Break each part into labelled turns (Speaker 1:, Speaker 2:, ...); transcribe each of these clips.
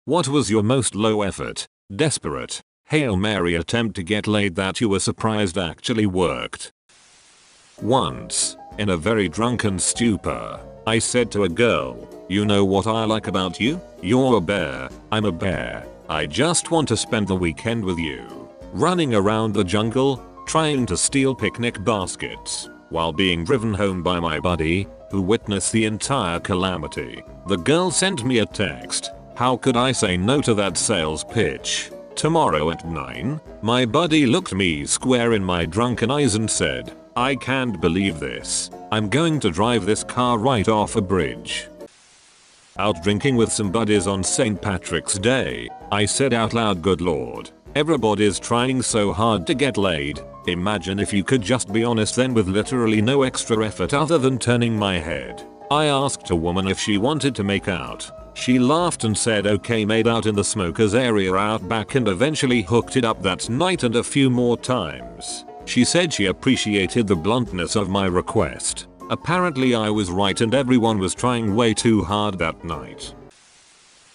Speaker 1: What was your most low effort, desperate, Hail Mary attempt to get laid that you were surprised actually worked? Once, in a very drunken stupor, I said to a girl, "You know what I like about you? You're a bear, I'm a bear. I just want to spend the weekend with you." Running around the jungle, trying to steal picnic baskets, while being driven home by my buddy, who witnessed the entire calamity. The girl sent me a text. How could I say no to that sales pitch? Tomorrow at 9, my buddy looked me square in my drunken eyes and said, "I can't believe this. I'm going to drive this car right off a bridge." Out drinking with some buddies on St. Patrick's Day, I said out loud, "Good lord, everybody's trying so hard to get laid. Imagine if you could just be honest then with literally no extra effort other than turning my head." I asked a woman if she wanted to make out. She laughed and said okay, made out in the smokers area out back and eventually hooked it up that night and a few more times. She said she appreciated the bluntness of my request. Apparently I was right and everyone was trying way too hard that night.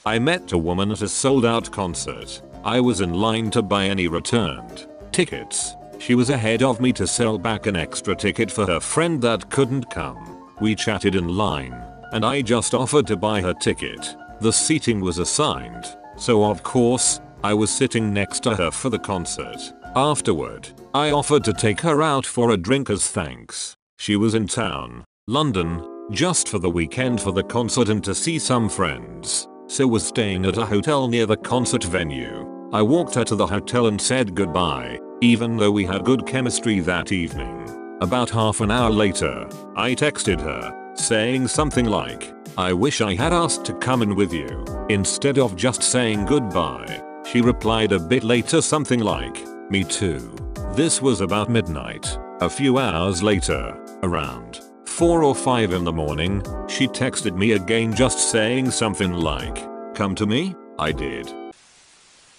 Speaker 1: I met a woman at a sold out concert. I was in line to buy any returned tickets. She was ahead of me to sell back an extra ticket for her friend that couldn't come. We chatted in line, and I just offered to buy her ticket. The seating was assigned, so of course, I was sitting next to her for the concert. Afterward, I offered to take her out for a drink as thanks. She was in town, London, just for the weekend for the concert and to see some friends, so was staying at a hotel near the concert venue. I walked her to the hotel and said goodbye, even though we had good chemistry that evening. About half an hour later, I texted her, saying something like, "I wish I had asked to come in with you, instead of just saying goodbye." She replied a bit later something like, "Me too." This was about midnight. A few hours later, around 4 or 5 in the morning, she texted me again just saying something like, "Come to me?" I did.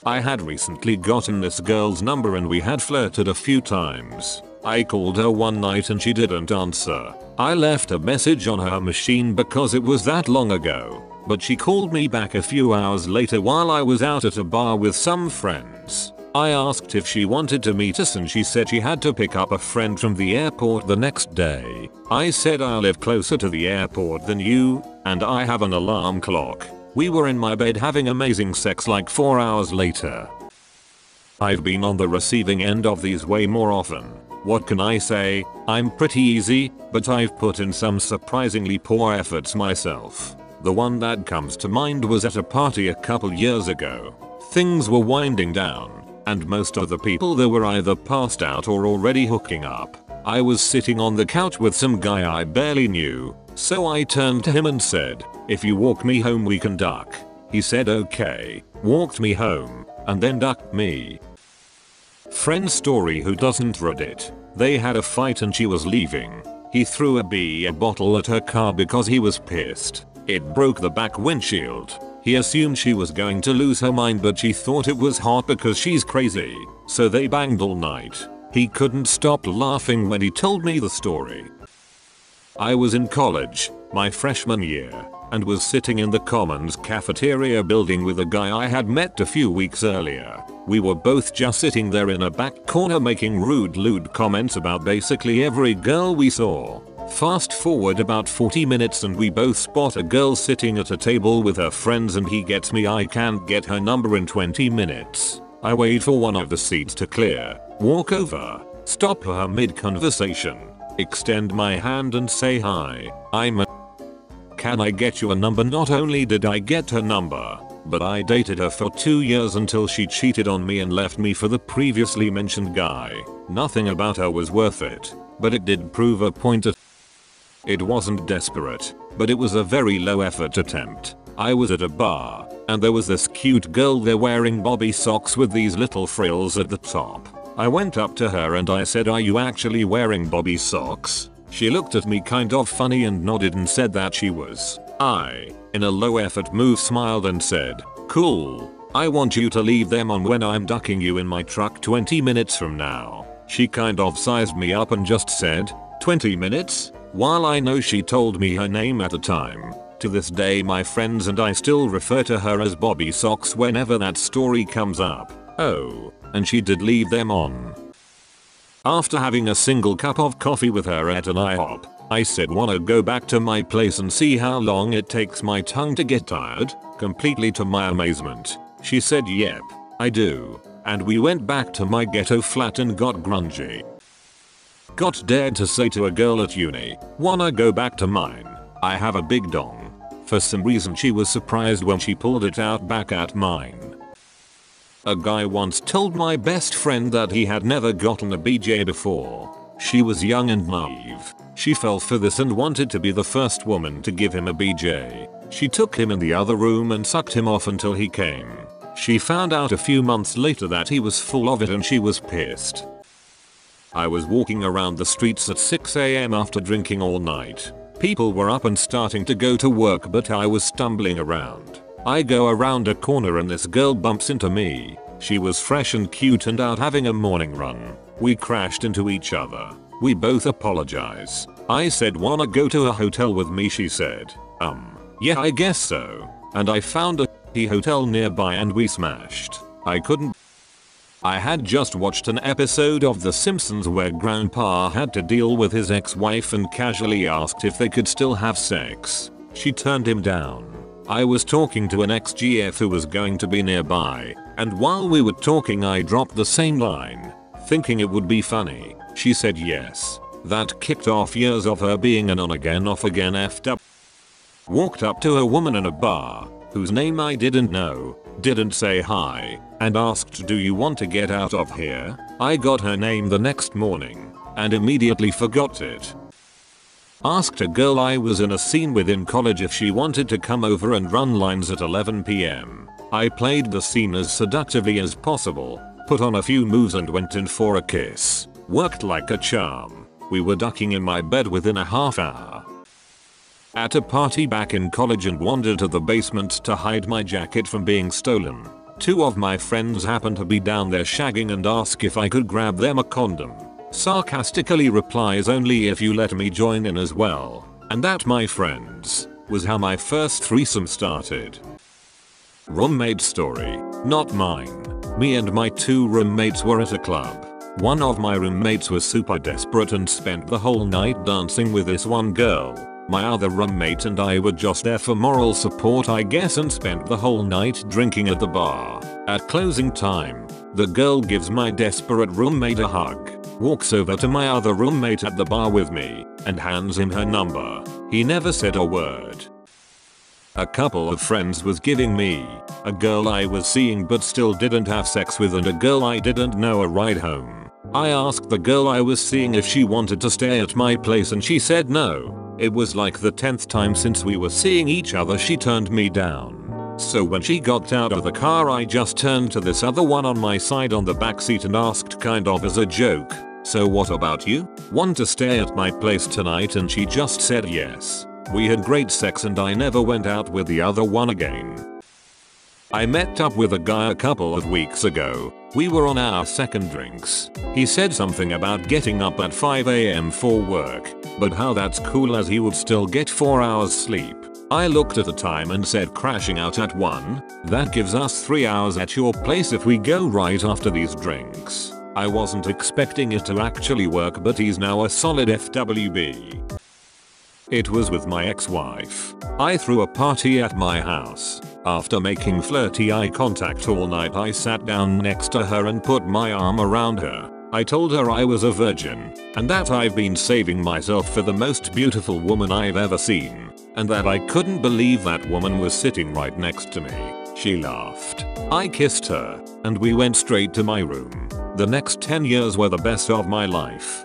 Speaker 1: I had recently gotten this girl's number and we had flirted a few times. I called her one night and she didn't answer. I left a message on her machine because it was that long ago, but she called me back a few hours later while I was out at a bar with some friends. I asked if she wanted to meet us and she said she had to pick up a friend from the airport the next day. I said I live closer to the airport than you, and I have an alarm clock. We were in my bed having amazing sex like 4 hours later. I've been on the receiving end of these way more often. What can I say? I'm pretty easy, but I've put in some surprisingly poor efforts myself. The one that comes to mind was at a party a couple years ago. Things were winding down, and most of the people there were either passed out or already hooking up. I was sitting on the couch with some guy I barely knew, so I turned to him and said, "If you walk me home we can duck." He said okay, walked me home, and then ducked me. Friend story who doesn't Reddit. They had a fight and she was leaving. He threw a beer bottle at her car because he was pissed. It broke the back windshield. He assumed she was going to lose her mind but she thought it was hot because she's crazy. So they banged all night. He couldn't stop laughing when he told me the story. I was in college, my freshman year, and was sitting in the Commons cafeteria building with a guy I had met a few weeks earlier. We were both just sitting there in a back corner making lewd comments about basically every girl we saw. Fast forward about 40 minutes and we both spot a girl sitting at a table with her friends and he gets me. I can't get her number in 20 minutes. I wait for one of the seats to clear, walk over, stop her mid-conversation, extend my hand and say hi, can I get you a number? Not only did I get her number, but I dated her for 2 years until she cheated on me and left me for the previously mentioned guy. Nothing about her was worth it, but it did prove a point. It wasn't desperate, but it was a very low effort attempt. I was at a bar, and there was this cute girl there wearing bobby socks with these little frills at the top. I went up to her and I said, "Are you actually wearing bobby socks?" She looked at me kind of funny and nodded and said that she was. I, in a low effort move, smiled and said, "Cool. I want you to leave them on when I'm ducking you in my truck 20 minutes from now." She kind of sized me up and just said, "20 minutes?" While I know she told me her name at the time, To this day my friends and I still refer to her as Bobby Socks whenever that story comes up. Oh, and she did leave them on. After having a single cup of coffee with her at an IHOP, I said wanna go back to my place and see how long it takes my tongue to get tired. Completely to my amazement, she said yep, I do. And we went back to my ghetto flat and got grungy. Got dared to say to a girl at uni, wanna go back to mine? I have a big dong. For some reason she was surprised when she pulled it out back at mine. A guy once told my best friend that he had never gotten a BJ before. She was young and naive. She fell for this and wanted to be the first woman to give him a BJ. She took him in the other room and sucked him off until he came. She found out a few months later that he was full of it and she was pissed. I was walking around the streets at 6 AM after drinking all night. People were up and starting to go to work but I was stumbling around. I go around a corner and this girl bumps into me. She was fresh and cute and out having a morning run. We crashed into each other. We both apologize. I said wanna go to a hotel with me, she said. Yeah I guess so. And I found a hotel nearby and we smashed. I had just watched an episode of The Simpsons where Grandpa had to deal with his ex-wife and casually asked if they could still have sex. She turned him down. I was talking to an ex-GF who was going to be nearby, and while we were talking I dropped the same line, thinking it would be funny. She said yes. That kicked off years of her being an on-again off-again effed up. Walked up to a woman in a bar, whose name I didn't know, didn't say hi, and asked do you want to get out of here? I got her name the next morning, and immediately forgot it. Asked a girl I was in a scene with in college if she wanted to come over and run lines at 11 PM. I played the scene as seductively as possible, put on a few moves and went in for a kiss. Worked like a charm. We were ducking in my bed within a half hour. At a party back in college and wandered to the basement to hide my jacket from being stolen. Two of my friends happened to be down there shagging and ask if I could grab them a condom. Sarcastically replies only if you let me join in as well. And that, my friends, was how my first threesome started. Roommate story, not mine. Me and my two roommates were at a club. One of my roommates was super desperate and spent the whole night dancing with this one girl. My other roommate and I were just there for moral support I guess and spent the whole night drinking at the bar. At closing time, the girl gives my desperate roommate a hug, walks over to my other roommate at the bar with me, and hands him her number. He never said a word. A couple of friends was giving me, a girl I was seeing but still didn't have sex with and a girl I didn't know a ride home. I asked the girl I was seeing if she wanted to stay at my place and she said no. It was like the 10th time since we were seeing each other she turned me down. So when she got out of the car I just turned to this other one on my side on the backseat and asked kind of as a joke, so what about you? Want to stay at my place tonight? And she just said yes. We had great sex and I never went out with the other one again. I met up with a guy a couple of weeks ago. We were on our second drinks. He said something about getting up at 5 AM for work, but how that's cool as he would still get 4 hours sleep. I looked at the time and said crashing out at 1, that gives us 3 hours at your place if we go right after these drinks. I wasn't expecting it to actually work but he's now a solid FWB. It was with my ex-wife. I threw a party at my house. After making flirty eye contact all night I sat down next to her and put my arm around her. I told her I was a virgin, and that I've been saving myself for the most beautiful woman I've ever seen, and that I couldn't believe that woman was sitting right next to me. She laughed. I kissed her, and we went straight to my room. The next 10 years were the best of my life.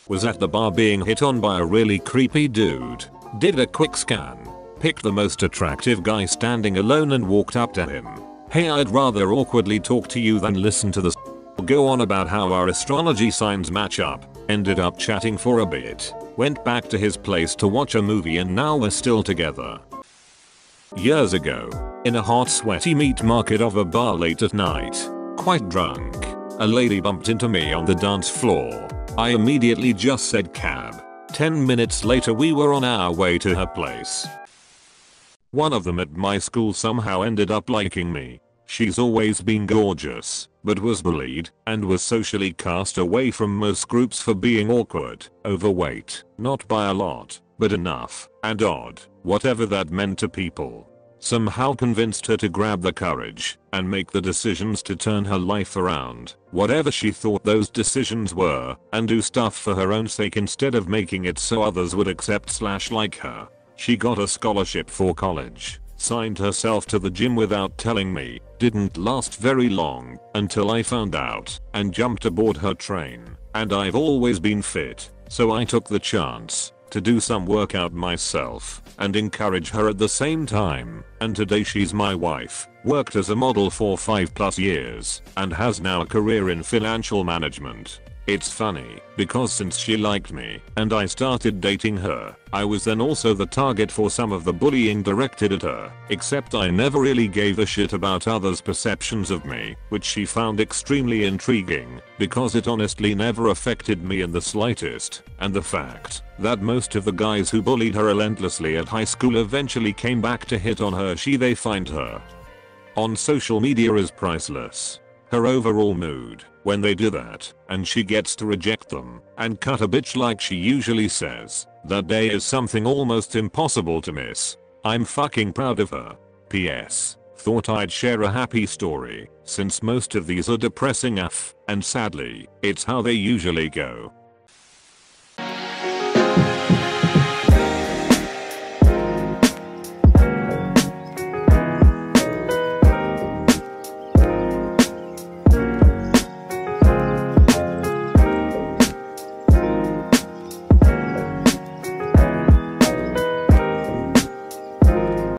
Speaker 1: Was at the bar being hit on by a really creepy dude. Did a quick scan. Picked the most attractive guy standing alone and walked up to him. Hey, I'd rather awkwardly talk to you than listen to this go on about how our astrology signs match up. Ended up chatting for a bit. Went back to his place to watch a movie and now we're still together. Years ago, in a hot sweaty meat market of a bar late at night, quite drunk, a lady bumped into me on the dance floor. I immediately just said cab. 10 minutes later we were on our way to her place. One of them at my school somehow ended up liking me. She's always been gorgeous, but was bullied and was socially cast away from most groups for being awkward, overweight, not by a lot, but enough, and odd, whatever that meant to people. Somehow convinced her to grab the courage and make the decisions to turn her life around, whatever she thought those decisions were, and do stuff for her own sake instead of making it so others would accept/like her. She got a scholarship for college, signed herself to the gym without telling me, didn't last very long until I found out and jumped aboard her train, and I've always been fit, so I took the chance to do some workout myself and encourage her at the same time, and today she's my wife, worked as a model for 5+ years, and has now a career in financial management. It's funny, because since she liked me and I started dating her, I was then also the target for some of the bullying directed at her, except I never really gave a shit about others' perceptions of me, which she found extremely intriguing, because it honestly never affected me in the slightest, and the fact that most of the guys who bullied her relentlessly at high school eventually came back to hit on her they find her on social media is priceless. Her overall mood when they do that, and she gets to reject them and cut a bitch like she usually says, that day is something almost impossible to miss. I'm fucking proud of her. PS. Thought I'd share a happy story, since most of these are depressing AF, and sadly, it's how they usually go.